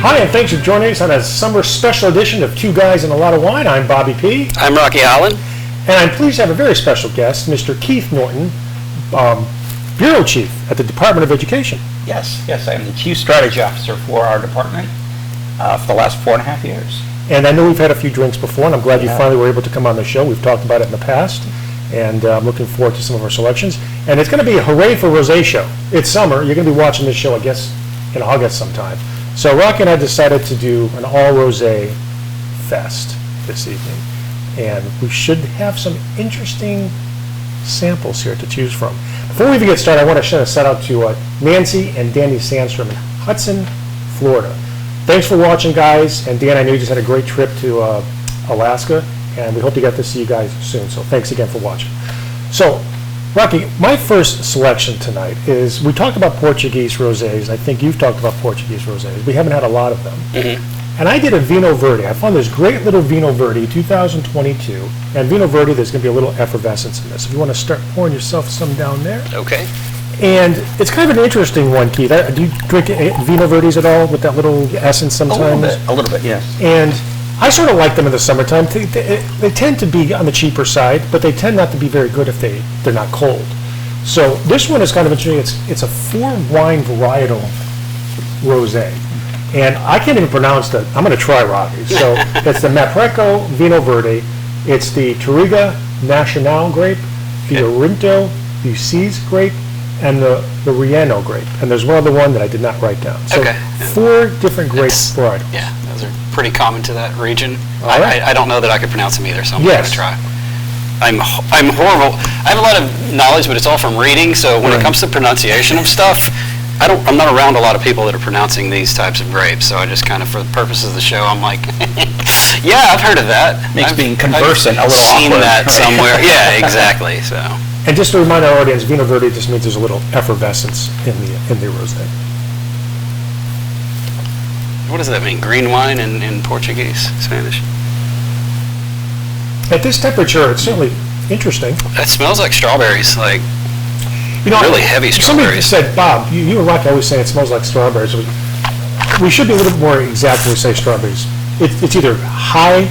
Hi, and thanks for joining us on a summer special edition of Two Guys and a Lot of Wine. I'm Bobby P. I'm Rocky Holland. And I'm pleased to have a very special guest, Mr. Keith Norton, Bureau Chief at the Department of Education. Yes, I am the Chief Strategy Officer for our department for the last 4.5 years. And I know we've had a few drinks before, and I'm glad you finally were able to come on the show. We've talked about it in the past, and I'm looking forward to some of our selections. And it's going to be a Hooray for Rosé show. It's summer. You're going to be watching this show, I guess, in August sometime. So Rocky and I decided to do an all-rosé fest this evening. And we should have some interesting samples here to choose from. Before we even get started, I want to send a shout out to Nancy and Danny Sandstrom in Hudson, Florida. Thanks for watching, guys. And Dan, I know you just had a great trip to Alaska, and we hope to get to see you guys soon. So thanks again for watching. So, Rocky, my first selection tonight is, we talked about Portuguese Rosés. I think you've talked about Portuguese Rosés. We haven't had a lot of them. Mm-hmm. And I did a Vinho Verde. I found this great little Vinho Verde, 2022. And Vinho Verde, there's going to be a little effervescence in this. If you want to start pouring yourself some down there. Okay. And it's kind of an interesting one, Keith. Do you drink Vinho Verdes at all with that little essence sometimes? A little bit, yes. And I sort of like them in the summertime. They tend to be on the cheaper side, but they tend not to be very good if they're not cold. So this one is kind of interesting. It's a 4-wine varietal rosé. And I can't even pronounce that. I'm going to try, Rocky. So it's the Mapreco Vinho Verde. It's the Touriga Nacional grape, the Orinto Bucese grape, and the Rieno grape. And there's one other one that I did not write down. So 4 different grape varietals. Yeah, those are pretty common to that region. Right. I don't know that I could pronounce them either, so I'm going to try. I'm horrible. I have a lot of knowledge, but it's all from reading, so when it comes to pronunciation of stuff, I'm not around a lot of people that are pronouncing these types of grapes, so I just kind of, for the purposes of the show, I'm like, yeah, I've heard of that. Makes being conversant a little seen awkward. That somewhere. Yeah, exactly. So. And just to remind our audience, Vinho Verde just means there's a little effervescence in the rosé. What does that mean? Green wine in Portuguese, Spanish? At this temperature, it's certainly interesting. It smells like strawberries, like really heavy strawberries. Somebody said, Bob, you and Rocky always say it smells like strawberries. We should be a little bit more exact when we say strawberries. It's either high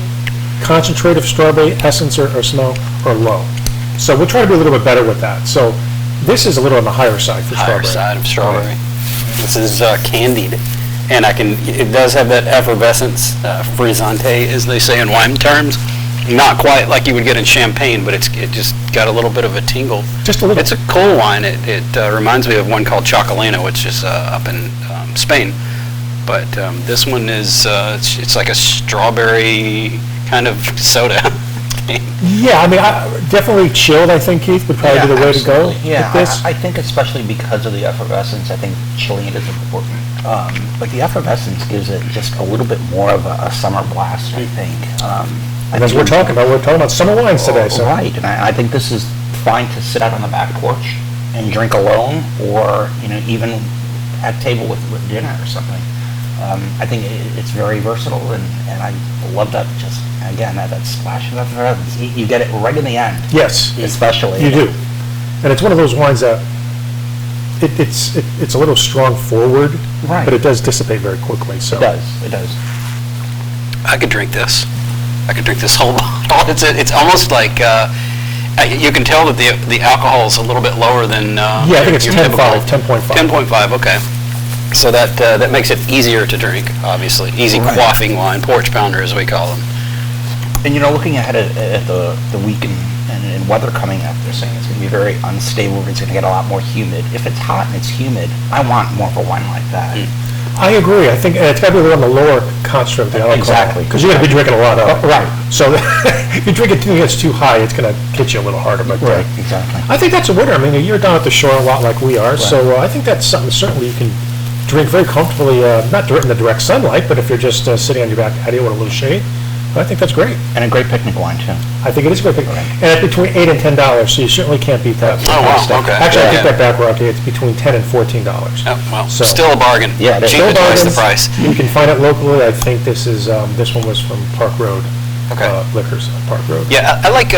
concentrate of strawberry essence or smell, or low. So we'll try to be a little bit better with that. So this is a little on the higher side for strawberry. Higher side of strawberry. This is candied. And it does have that effervescence, frizzante, as they say in wine terms. Not quite like you would get in champagne, but it just got a little bit of a tingle. Just a little. It's a cool wine. It reminds me of one called Chocolino, which is up in Spain. But this one is it's like a strawberry kind of soda. Yeah, I mean, definitely chilled, I think, Keith, would probably be the way to go with this. I think especially because of the effervescence, I think chilling it is important. Like the effervescence gives it just a little bit more of a summer blast, I think. And as we're talking about summer wines today. So. Right, and I think this is fine to sit out on the back porch and drink alone, or even at table with dinner or something. I think it's very versatile, and I love that. Just again, that splash of effervescence. You get it right in the end. Yes, especially you do. And it's one of those wines that it's a little strong forward, but it does dissipate very quickly. So it does. I could drink this. I could drink this whole bottle. It's almost like you can tell that the alcohol is a little bit lower than I think it's 10.5. 10.5. Okay. So that makes it easier to drink. Obviously, easy quaffing wine, porch pounder as we call them. And looking ahead at the week and weather coming up, they're saying it's going to be very unstable. It's going to get a lot more humid. If it's hot and it's humid, I want more of a wine like that. I agree. I think it's got to be on the lower concentrate of the alcohol. Exactly. Because you're going to be drinking a lot of it. Right. So if you drink it too too high, it's going to hit you a little harder. But exactly. I think that's a winner. I mean, you're down at the shore a lot like we are, so I think that's something certainly you can drink very comfortably, not in the direct sunlight, but if you're just sitting on your back patio with a little shade. I think that's great. And a great picnic wine, too. I think it is a great picnic. And it's between $8 and $10, so you certainly can't beat that. Oh, wow, okay. Actually, I take that back, Rocky. It's between $10 and $14. Oh, well, so, still a bargain. Yeah, cheap at twice the price. You can find it locally. I think this one was from Park Road. Liquors on Park Road. Yeah, I like,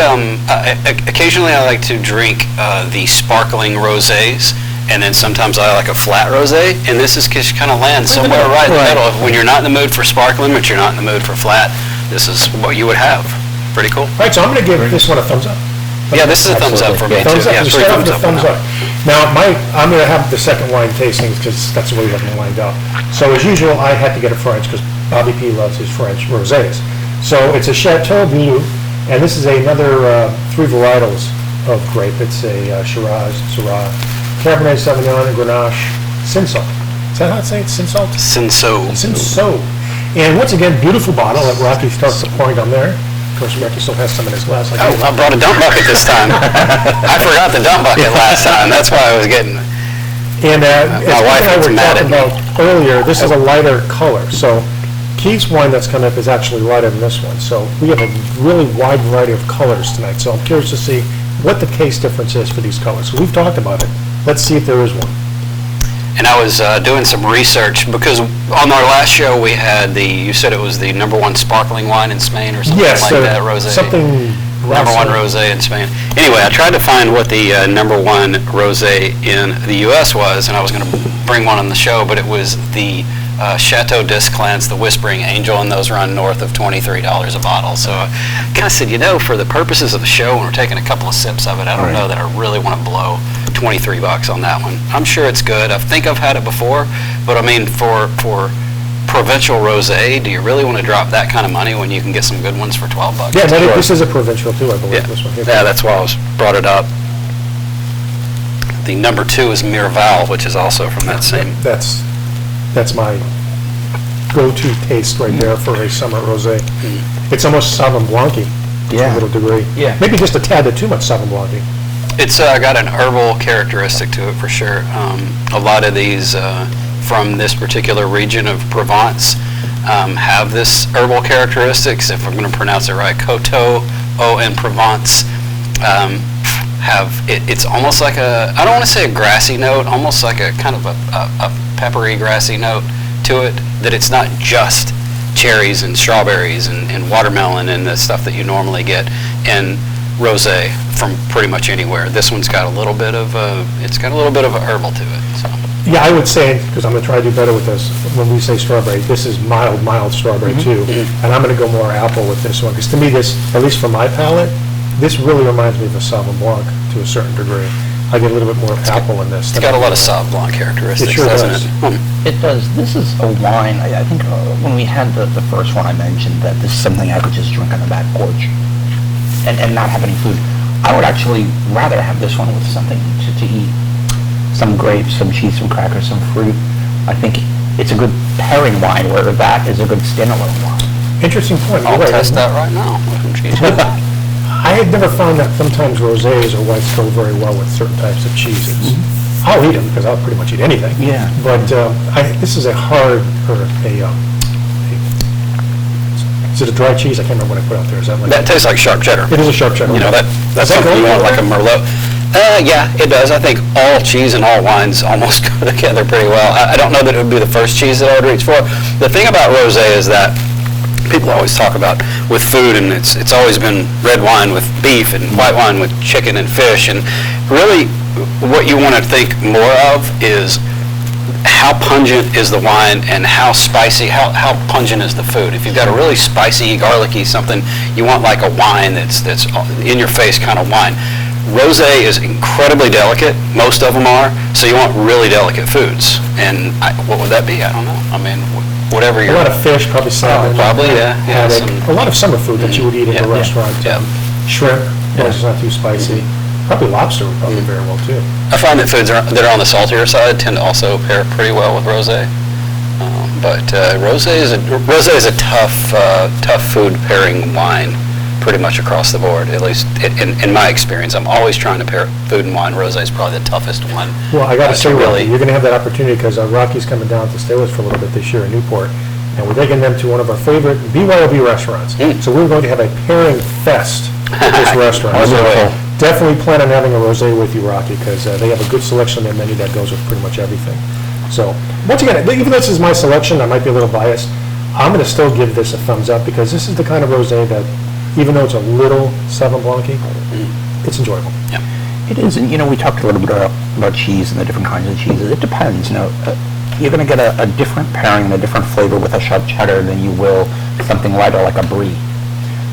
occasionally I like to drink the sparkling rosés. And then sometimes I like a flat rosé, and this is just kind of lands somewhere right in the middle. When you're not in the mood for sparkling, but you're not in the mood for flat, this is what you would have. Pretty cool. All right, so I'm going to give this one a thumbs up. Yeah, this is a thumbs up for me, too. Thumbs up, Yeah, we three start with thumbs a up. thumbs up. Now, I'm going to have the second wine tastings because that's the way we have them lined up. So as usual, I had to get a French because Bobby P loves his French rosés. So it's a Chateau Bleu, and this is another 3 varietals of grape. It's a Shiraz, Syrah, Cabernet Sauvignon, and Grenache, Cinsault. Is that how it's saying? Cinsault? Cinsault. And once again, beautiful bottle that Rocky starts to point on there. Of course, Rocky still has some in his glass. Oh, I brought a dump bucket this time. I forgot the dump bucket last time. That's why I was getting... And as My wife Keith and I gets were mad at talking me. about earlier, this is a lighter color. So Keith's wine that's coming up is actually lighter than this one. So we have a really wide variety of colors tonight. So I'm curious to see what the taste difference is for these colors. So we've talked about it. Let's see if there is one. And I was doing some research because on our last show we had you said it was the #1 sparkling wine in Spain or something like that, rosé. Something #1 rosé in Spain. Anyway, I tried to find what the #1 rosé in the U.S. was, and I was going to bring one on the show, but it was the Chateau d'Esclans, the Whispering Angel, and those run north of $23 a bottle. So I kind of said, for the purposes of the show, when we're taking a couple of sips of it, I don't know that I really want to blow $23 on that one. I'm sure it's good. I think I've had it before, but I mean, for Provencal Rosé, do you really want to drop that kind of money when you can get some good ones for $12? Yeah, this is a Provincial too, I believe. This one. Yeah, that's why I brought it up. The #2 is Mirval, which is also from that same. That's my go-to taste right there for a summer rosé. It's almost Sauvignon Blanc-y to a little degree. Yeah. Maybe just a tad bit too much Sauvignon Blanc-y. It's got an herbal characteristic to it for sure. A lot of these from this particular region of Provence have this herbal characteristics. If I'm going to pronounce it right, Coteau, en Provence, it's almost like I don't want to say a grassy note, almost like a kind of a peppery grassy note to it, that it's not just cherries and strawberries and watermelon and the stuff that you normally get in rosé from pretty much anywhere. This one's got a little bit of a herbal to it. So. Yeah, I would say, because I'm going to try to do better with this, when we say strawberry, this is mild strawberry too. And I'm going to go more apple with this one, because to me this, at least for my palate, this really reminds me of a Sauvignon Blanc to a certain degree. I get a little bit more apple in this. It's got a lot of Sauvignon Blanc characteristics, it sure doesn't does. it? It does. This is a wine, I think when we had the first one I mentioned that this is something I could just drink on the back porch and not have any food. I would actually rather have this one with something to eat. Some grapes, some cheese, some crackers, some fruit. I think it's a good pairing wine where that is a good standalone wine. Interesting point. I'll You're right. test that right now with some cheese. I had never found that sometimes rosés or whites go very well with certain types of cheeses. I'll eat them because I'll pretty much eat anything. Yeah. But this is a hard, or is it a dry cheese? I can't remember what I put out there. Is that like? That tastes like sharp cheddar. It is a sharp cheddar. That's Does that something go you want, well like a Merlot. Yeah, it does. I think all cheese and all wines almost go together pretty well. I don't know that it would be the first cheese that I would reach for. The thing about rosé is that people always talk about with food, and it's always been red wine with beef and white wine with chicken and fish, and really what you want to think more of is how pungent is the wine and how spicy, how pungent is the food. If you've got a really spicy, garlicky something, you want like a wine that's in your face kind of wine. Rosé is incredibly delicate. Most of them are. So you want really delicate foods. And what would that be? I don't know. I mean, whatever you're... A lot of fish, probably salmon. Probably, yeah. Haddock. A lot of summer food that you would eat in a restaurant. Yeah. Shrimp, as long as it's not too spicy. Probably lobster would probably very well too. I find that foods that are on the saltier side tend to also pair pretty well with rosé. But rosé is a tough food pairing wine, pretty much across the board. At least in my experience, I'm always trying to pair food and wine. Rosé is probably the toughest one. Well, I got to say, really, you're going to have that opportunity because Rocky's coming down to stay with us for a little bit this year in Newport, and we're taking them to one of our favorite BYOB restaurants. So we're going to have a pairing fest at this restaurant. So definitely plan on having a rosé with you, Rocky, because they have a good selection on their menu that goes with pretty much everything. So once again, even though this is my selection, I might be a little biased. I'm going to still give this a thumbs up because this is the kind of rosé that, even though it's a little Sauvignon Blanc-y, it's enjoyable. Yeah. It is, and we talked a little bit about cheese and the different kinds of cheeses. It depends, you're going to get a different pairing and a different flavor with a sharp cheddar than you will something lighter like a brie.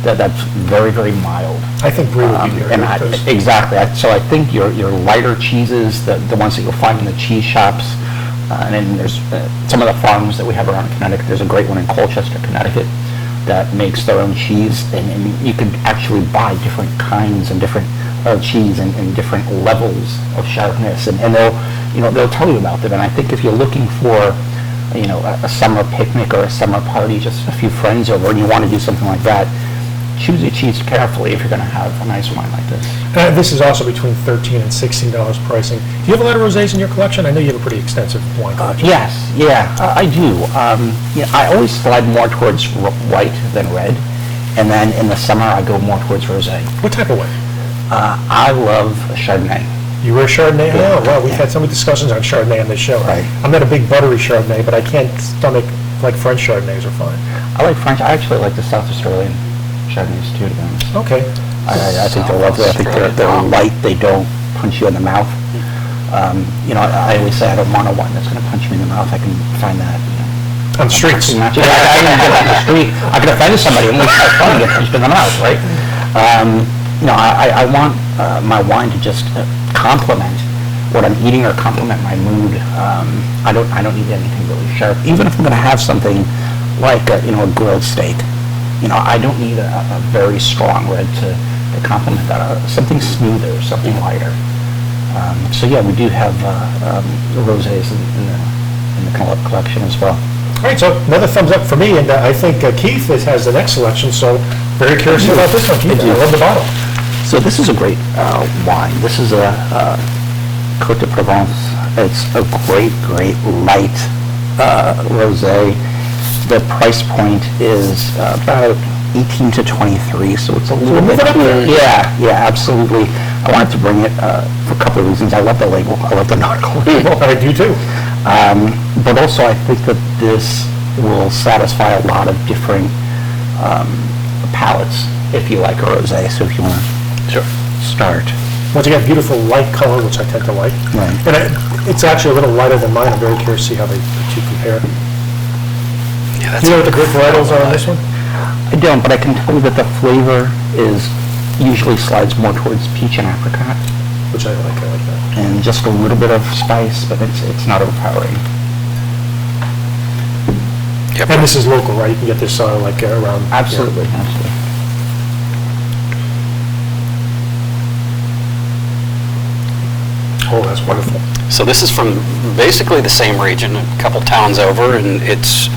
That's very, very mild. I think brie would be there. Exactly. So I think your lighter cheeses, the ones that you'll find in the cheese shops, and then there's some of the farms that we have around Connecticut. There's a great one in Colchester, Connecticut, that makes their own cheese, and you can actually buy different kinds and different cheese and different levels of sharpness, and they'll tell you about them. And I think if you're looking for a summer picnic or a summer party, just a few friends over, and you want to do something like that, choose your cheese carefully if you're going to have a nice wine like this. This is also between $13 and $16 pricing. Do you have a lot of rosés in your collection? I know you have a pretty extensive wine collection. Yes, I do. I always slide more towards white than red, and then in the summer I go more towards rosé. What type of wine? I love Chardonnay. You were a Chardonnay? Yeah. Oh, well, we've had so many discussions on Chardonnay on this show. Right. I'm not a big buttery Chardonnay, but I can't stomach, like French Chardonnays are fine. I like French. I actually like the South Australian Chardonnays too, to be honest. Okay. I think they're lovely. I think they're light. They don't punch you in the mouth. I always say I don't want a wine that's going to punch me in the mouth. I can find that. On the streets. I can get on the street. I can offend somebody and have fun and get punched in the mouth, right? I want my wine to just complement what I'm eating or complement my mood. I don't need anything really sharp. Even if I'm going to have something like a grilled steak, I don't need a very strong red to complement that. Something smoother, something lighter. We do have rosés in the collection as well. All right, so another thumbs up for me, and I think Keith has the next selection, so very curious about this one, Keith. I love the bottle. So this is a great wine. This is a Côte de Provence. It's a great light rosé. The price point is about 18 to 23, so it's a little bit up there. Yeah, absolutely. I wanted to bring it for a couple of reasons. I love the label. I love the nautical label. I do too. But also I think that this will satisfy a lot of different palates if you like a rosé. So if you want to start. Once again, beautiful light color, which I tend to like. Right. And it's actually a little lighter than mine. I'm very curious to see how the two compare. Yeah, Do you know what the grape varietals are on this one? I don't, but I can tell you that the flavor usually slides more towards peach and apricot. Which I like that. And just a little bit of spice, but it's not overpowering. Yep. And this is local, right? You can get this around... Absolutely. Oh, that's wonderful. So this is from basically the same region, a couple towns over, and it's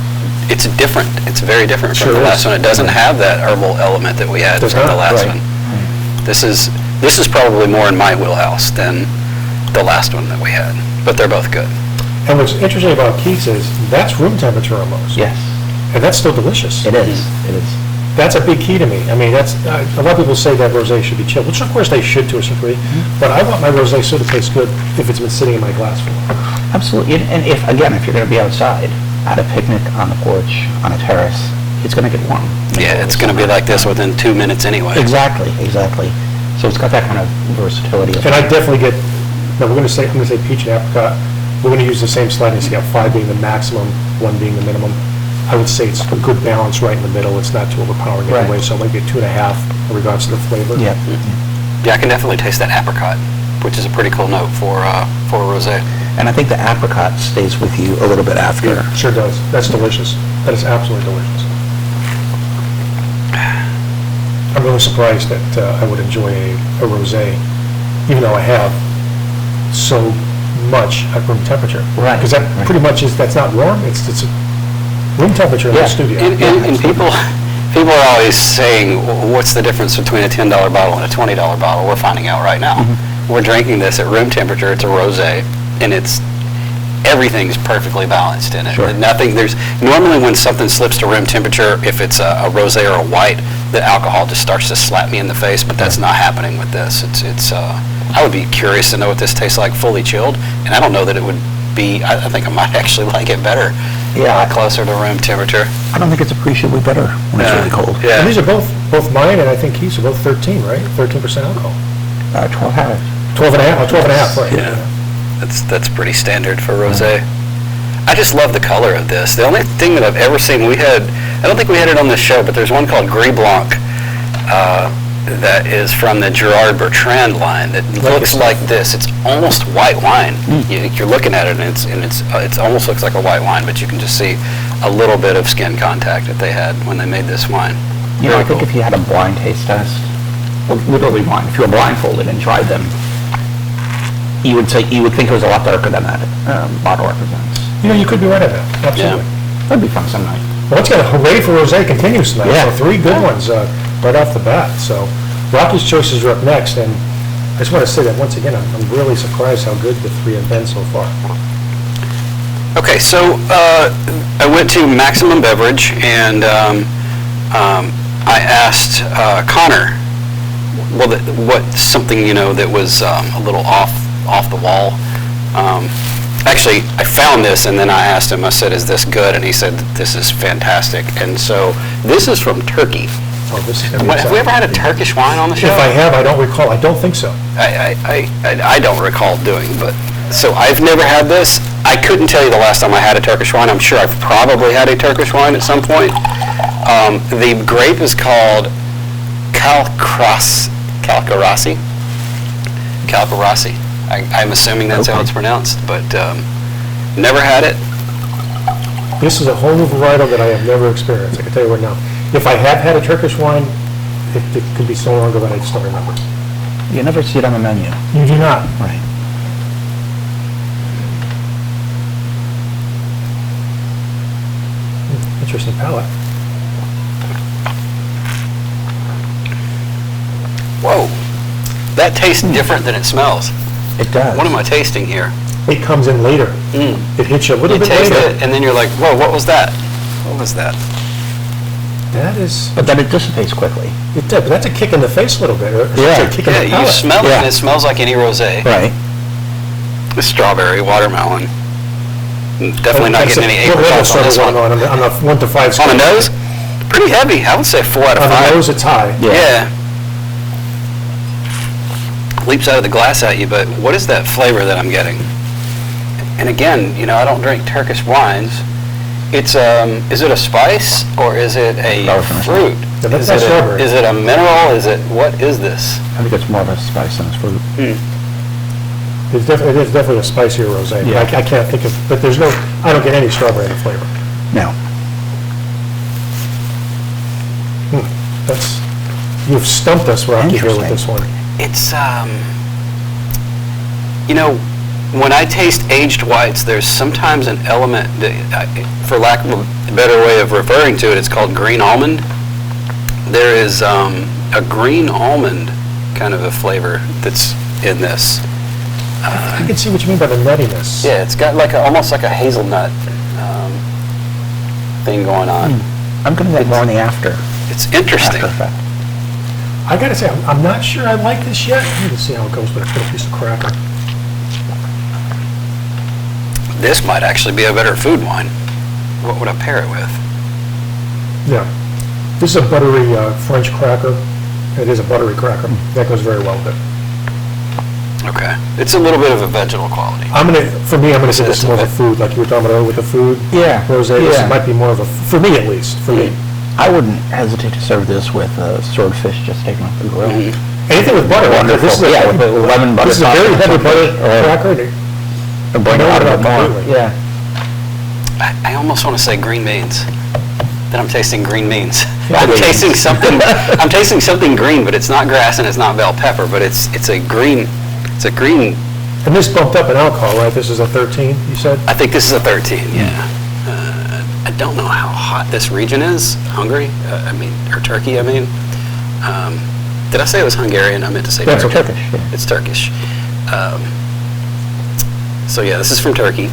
different. It's very different from the last one. It doesn't have that herbal element that we had from the last one. This is probably more in my wheelhouse than the last one that we had, but they're both good. And what's interesting about Keith's is that's room temperature almost. Yes. And that's still delicious. It is. That's a big key to me. I mean, that's a lot of people say that rosé should be chilled, which of course they should to a certain degree. But I want my rosé still to taste good if it's been sitting in my glass for a while. Absolutely. And if you're going to be outside at a picnic on the porch, on a terrace, it's going to get warm. Yeah, it's going to be like this within 2 minutes anyway. Exactly. So it's got that kind of versatility. And I definitely get. I'm going to say peach and apricot. We're going to use the same sliding scale, 5 being the maximum, 1 being the minimum. I would say it's a good balance right in the middle. It's not too overpowering in any way, so maybe a 2.5 in regards to the flavor. Yeah. Yeah, I can definitely taste that apricot, which is a pretty cool note for a rosé. And I think the apricot stays with you a little bit after. Sure does. That's delicious. That is absolutely delicious. I'm really surprised that I would enjoy a rosé, even though I have so much at room temperature. Right. Because that pretty much that's not warm. It's room temperature in the studio. And people are always saying, what's the difference between a $10 bottle and a $20 bottle? We're finding out right now. We're drinking this at room temperature. It's a rosé, and everything's perfectly balanced in it. Sure. Normally when something slips to room temperature, if it's a rosé or a white, the alcohol just starts to slap me in the face, but that's not happening with this. I would be curious to know what this tastes like fully chilled, and I don't know that it would be, I think I might actually like it better. Yeah. Closer to room temperature. I don't think it's appreciably better when it's really cold. Yeah. And these are both mine, and I think Keith's are both 13, right? 13% alcohol. 12 have it. 12 and a half, 12 and a half, right. Yeah. That's pretty standard for rosé. I just love the color of this. The only thing that I've ever seen, I don't think we had it on this show, but there's one called Gris Blanc that is from the Gerard Bertrand line that looks like this. It's almost white wine. You're looking at it, and it almost looks like a white wine, but you can just see a little bit of skin contact that they had when they made this wine. You know, I think if you had a blind taste test, literally blind, if you were blindfolded and tried them, you would think it was a lot darker than that bottle represents. You know, you could be right on that, absolutely. That'd be fun some night. Well, let's get a hooray for Rosé continues tonight. Yeah. So 3 good ones right off the bat. So Rocky's choices are up next, and I just want to say that once again, I'm really surprised how good the 3 have been so far. Okay, so I went to Maximum Beverage, and I asked Connor, something that was a little off the wall. Actually, I found this, and then I asked him, I said, is this good? And he said, this is fantastic. And so, this is from Turkey. Oh, this is Have we ever had a Turkish wine on the show? If I have, I don't recall. I don't think so. I don't recall doing, but, so I've never had this. I couldn't tell you the last time I had a Turkish wine. I'm sure I've probably had a Turkish wine at some point. The grape is called Calcarasi. I'm assuming that's how it's pronounced, but never had it. This is a whole new varietal that I have never experienced. I can tell you right now. If I have had a Turkish wine, it could be so long ago that I just don't remember. You never see it on the menu. You do not. Right. Interesting palate. Whoa, that tastes different than it smells. It does. What am I tasting here? It comes in later. It hits you a little You bit taste later. it, and then you're like, whoa, what was that? What was that? That is, But then it dissipates quickly. it did, but that's a kick in the face a little bit. Or Yeah. a kick in Yeah, the you palate. smell it, Yeah. and it smells like any rosé. Right. The strawberry, watermelon. Definitely not That's getting any what level apricots on this started one. on a 1 to 5 scale. On the nose? Pretty heavy. I would say 4 out of On 5. the nose, it's high. Yeah. Leaps out of the glass at you, but what is that flavor that I'm getting? And again, I don't drink Turkish wines. It's is it a spice or is it a fruit? Yeah, that's Is not it strawberry. is it a mineral? What is this? I think it's more of a spice than a fruit. It is definitely a spicier rosé. Yeah. I can't think of, but I don't get any strawberry in the flavor. No. You've stumped us, Rocky, here with this one. It's when I taste aged whites, there's sometimes an element that, for lack of a better way of referring to it, it's called green almond. There is a green almond kind of a flavor that's in this. I can see what you mean by the nuttiness. Yeah, it's got almost like a hazelnut thing going on. I'm going to get more in the after. It's interesting. After effect. I gotta say, I'm not sure I like this yet. I need to see how it goes with a piece of cracker. This might actually be a better food wine. What would I pair it with? Yeah. This is a buttery French cracker. It is a buttery cracker. That goes very well with it. Okay. It's a little bit of a vegetal quality. For me, I'm gonna say this It's is more of a food, like you were talking about earlier with the food. Yeah. Rosé, this Yeah. might be more of a, for me at least, for me. I wouldn't hesitate to serve this with swordfish just taken off the grill. Anything with butter. Wonderful. This is Yeah, with the lemon butter This is a very sauce. heavy butter Or- cracker. Or bring it out a bit more. Completely. Yeah. I almost want to say green beans. Then I'm tasting green beans. Yeah, I'm green tasting beans. something. I'm tasting something green, but it's not grass and it's not bell pepper, but it's a green. It's a green. And this bumped up in alcohol, right? This is a 13, you said? I think this is a 13. Yeah. I don't know how hot this region is. Hungary, or Turkey. Did I say it was Hungarian? I meant to say That's Turkey. Turkish, yeah. It's Turkish. So yeah, this is from Turkey.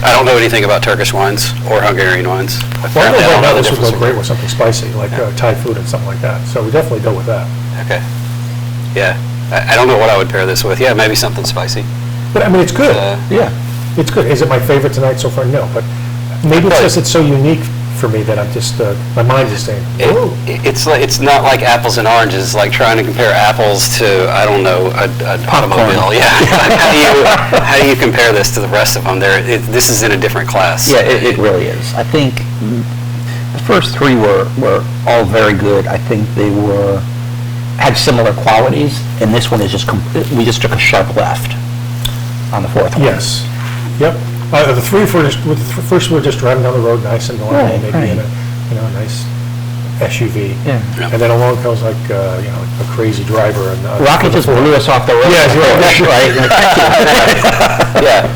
I don't know anything about Turkish wines or Hungarian wines. Well, I know Apparently, I right don't now know the this would difference. go great with something spicy, like Thai food and something like that. So we definitely go with that. Okay. Yeah. I don't know what I would pair this with. Yeah, maybe something spicy. But I mean, it's good. Yeah. It's good. Is it my favorite tonight so far? No, but maybe it's Right. just it's so unique for me that I'm just, my mind is saying, whoa. It's not like apples and oranges, like trying to compare apples to, I don't know, an automobile. Yeah. How do you compare this to the rest of them? This is in a different class. Yeah, it really is. I think the first three were all very good. I think they had similar qualities, and this one is we just took a sharp left on the fourth one. Yes. Yep. The first were just driving down the road nice and normal, Right, maybe in a nice SUV. Yeah. And then along comes like, a crazy driver. And Rocky just blew us off the road. Yes, right. Yeah.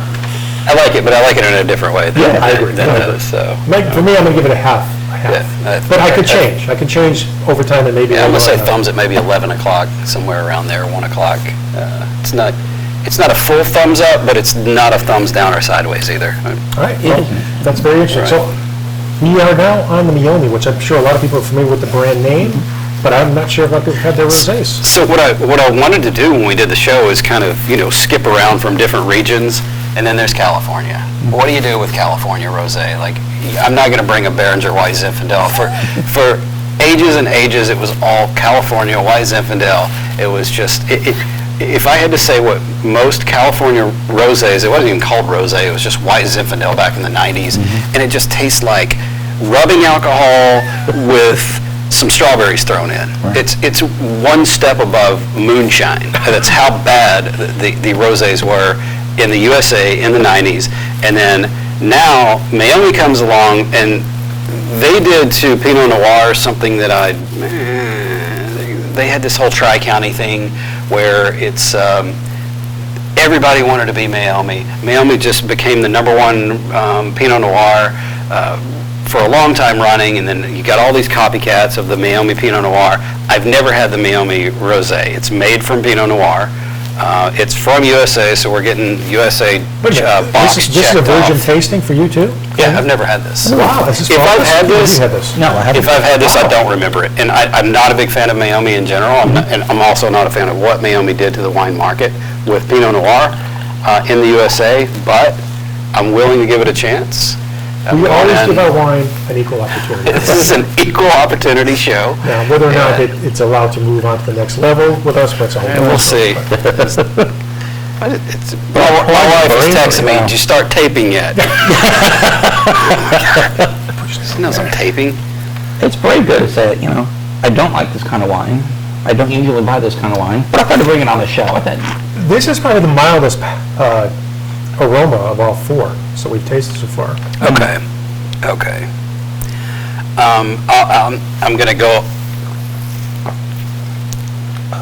I like it, but I like it in a different way than I agree. those. So. For me, I'm going to give it a half. Yeah, But I could change. I could change over time and maybe. Yeah, I'm going to say thumbs at maybe 11 o'clock, somewhere around there, 1 o'clock. It's not a full thumbs up, but it's not a thumbs down or sideways either. All right, well, that's very interesting. So we are now on the Meiomi, which I'm sure a lot of people are familiar with the brand name, but I'm not sure if I've had their rosés. So what I wanted to do when we did the show is kind of, skip around from different regions, and then there's California. What do you do with California rosé? Like, I'm not going to bring a Behringer White Zinfandel. For ages and ages, it was all California White Zinfandel. It was just, if I had to say what most California rosés, it wasn't even called rosé, it was just White Zinfandel back in the 90s, and it just tastes like rubbing alcohol with some strawberries thrown in. Right. It's one step above moonshine. That's how bad the rosés were in the USA in the 90s. And then now Meiomi comes along, and they did to Pinot Noir something that they had this whole Tri-County thing where it's everybody wanted to be Meiomi. Meiomi just became the number one Pinot Noir for a long time running, and then you got all these copycats of the Meiomi Pinot Noir. I've never had the Meiomi Rosé. It's made from Pinot Noir. It's from USA, so we're getting USA box This is a virgin tasting for you too? Yeah, I've never had this. Wow, this is If I've had this, No, I haven't. if I've had this, I don't remember it. And I'm not a big fan of Meiomi in general, and I'm also not a fan of what Meiomi did to the wine market with Pinot Noir in the USA, but I'm willing to give it a chance. We always give our wine an equal opportunity. This is an equal opportunity show. Now, whether or not it's allowed to move on to the next level with us, that's a whole And we'll see. My wife is texting me, did you start taping yet? She knows I'm taping. It's very good to say, I don't like this kind of wine. I don't usually buy this kind of wine, but I thought to bring it on the show. This is probably the mildest aroma of all four, so we've tasted so far. Okay. I'm going to go.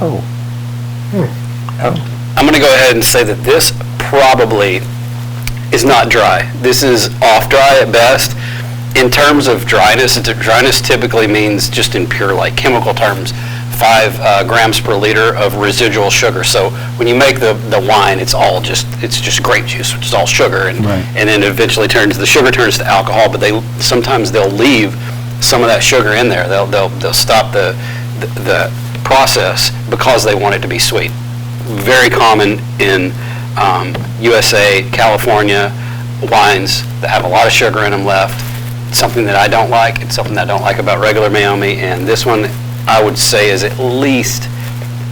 Oh. I'm going to go ahead and say that this probably is not dry. This is off dry at best. In terms of dryness, dryness typically means, just in pure chemical terms, 5 grams per liter of residual sugar. So when you make the wine, it's just grape juice, which is all sugar, and then eventually the sugar turns to alcohol. But sometimes they'll leave some of that sugar in there. They'll stop the process because they want it to be sweet. Very common in USA, California wines that have a lot of sugar in them left. It's something that I don't like. It's something that I don't like about regular Meiomi, and this one I would say is at least,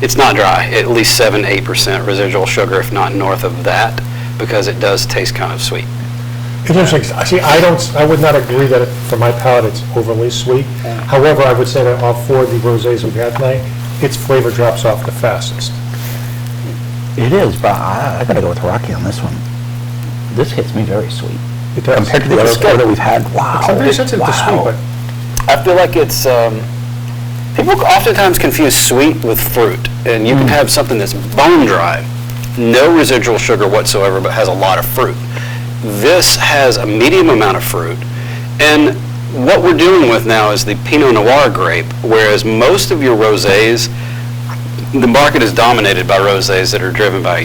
it's not dry, at least 7-8% residual sugar, if not north of that, because it does taste kind of sweet. It's interesting. See, I would not agree that for my palate it's overly sweet. However, I would say that all four of the rosés we've had tonight, its flavor drops off the fastest. It is, but I got to go with Rocky on this one. This hits me very sweet. It does. Compared to the other four that we've had, wow. I'm very sensitive to sweet, but I feel like it's, people oftentimes confuse sweet with fruit, and you can have something that's bone dry, no residual sugar whatsoever, but has a lot of fruit. This has a medium amount of fruit, and what we're dealing with now is the Pinot Noir grape, whereas most of your rosés, the market is dominated by rosés that are driven by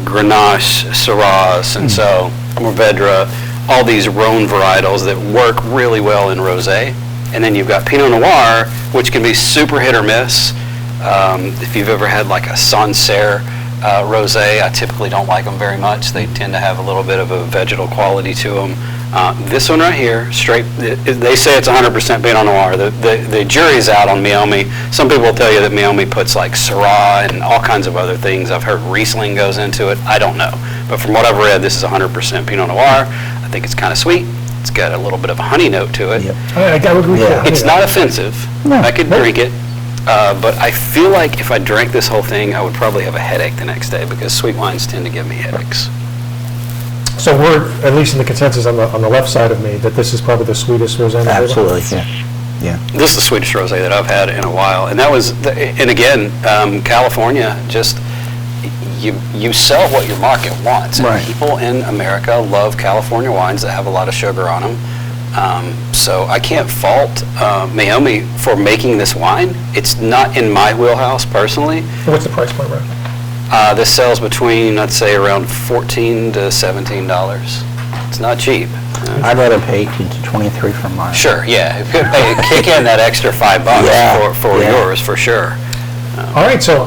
Grenache, Syrah, and so Mourvedre, all these Rhone varietals that work really well in rosé. And then you've got Pinot Noir, which can be super hit or miss. If you've ever had a Sancerre Rosé. I typically don't like them very much. They tend to have a little bit of a vegetal quality to them. This one right here, straight, they say it's 100% Pinot Noir. The jury's out on Meiomi. Some people will tell you that Meiomi puts like Syrah and all kinds of other things. I've heard Riesling goes into it. I don't know. But from what I've read, this is 100% Pinot Noir. I think it's kind of sweet. It's got a little bit of a honey note to it. Yep. I would agree with that. It's not offensive. No. I could drink it. But I feel like if I drank this whole thing, I would probably have a headache the next day because sweet wines tend to give me headaches. So we're, at least in the consensus on the left side of me, that this is probably the sweetest rosé in the table? Absolutely, yeah. This is the sweetest rosé that I've had in a while. And that was, and again, California, just, you sell what your market wants. And Right. people in America love California wines that have a lot of sugar on them. So I can't fault Meiomi for making this wine. It's not in my wheelhouse personally. What's the price point, Rocky? This sells between, I'd say, around $14 to $17. It's not cheap. I'd rather pay 18 to 23 for mine. Sure, yeah. It could kick in that extra $5 Yeah, for yeah. yours, for sure. All right, so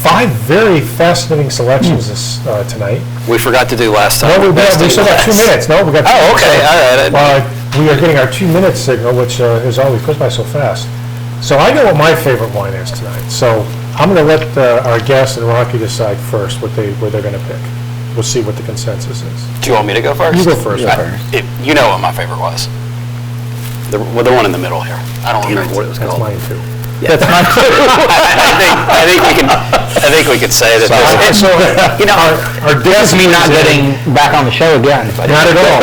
5 very fascinating selections this tonight. We forgot to do last time. No, we still got 2 minutes. No, we got 2 Oh, minutes. okay, all right. We are getting our 2-minute signal, which is always goes by so fast. So I know what my favorite wine is tonight. So I'm going to let our guest and Rocky decide first where they're going to pick. We'll see what the consensus is. Do you want me to go first? You go first. You know what my favorite was. The one in the middle here. I don't remember what it was That's called. mine too. That's mine too. I think we could say that. So, our That's me not getting back on the show again. Not at all.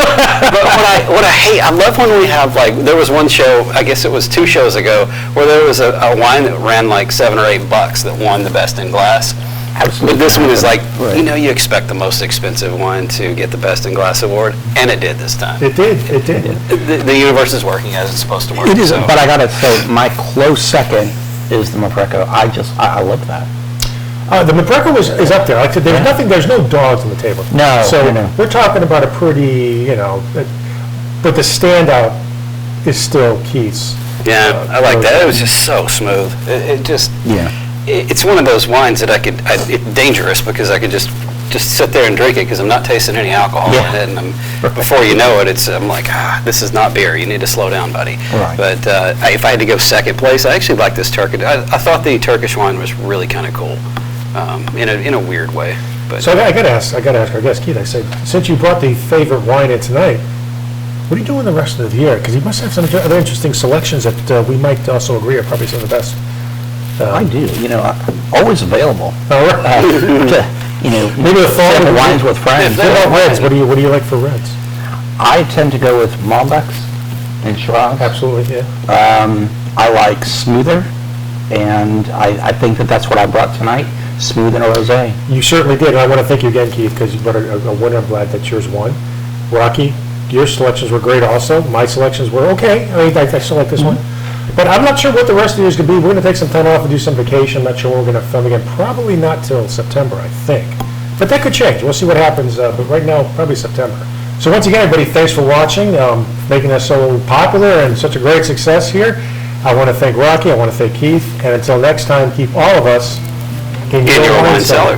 But what I hate, I love when we have, like, there was one show, I guess it was 2 shows ago, where there was a wine that ran like $7 or $8 that won the best in glass. Absolutely. But this one is like, Right. you expect the most expensive wine to get the best in glass award, and it did this time. It did. The universe is working as it's supposed to work. It is, so. but I gotta say, my close second is the Mapreco. I love that. The Mapreco is up there. Like I said, there's nothing. There's no dogs on the table. No, So no. we're talking about a pretty, but the standout is still Keith's. Yeah, I like that. It was just so smooth. It just, Yeah. it's one of those wines that it's dangerous because I could just sit there and drink it because I'm not tasting any alcohol Yeah. in it. And before you know it, I'm like, this is not beer. You need to slow down, buddy. Right. But if I had to go second place, I actually like this Turkish. I thought the Turkish wine was really kind of cool in a weird way. But So I got to ask our guest Keith. I said, since you brought the favorite wine in tonight, what are you doing the rest of the year? Because you must have some other interesting selections that we might also agree are probably some of the best. I do. I'm always available. All right. Maybe the fall Sample with wines with friends. What about reds? What do you like for reds? I tend to go with Malbecs and Shiraz. Absolutely, yeah. I like smoother, and I think that's what I brought tonight, smooth and a rosé. You certainly did, and I want to thank you again, Keith, because you brought a winner. I'm glad that yours won. Rocky, your selections were great also. My selections were okay. I mean, I still like this one. But I'm not sure what the rest of the year's going to be. We're going to take some time off and do some vacation. I'm not sure when we're going to film again. Probably not till September, I think. But that could change. We'll see what happens. But right now, probably September. So once again, everybody, thanks for watching, making us so popular and such a great success here. I want to thank Rocky. I want to thank Keith. And until next time, keep all of us in your wine cellar.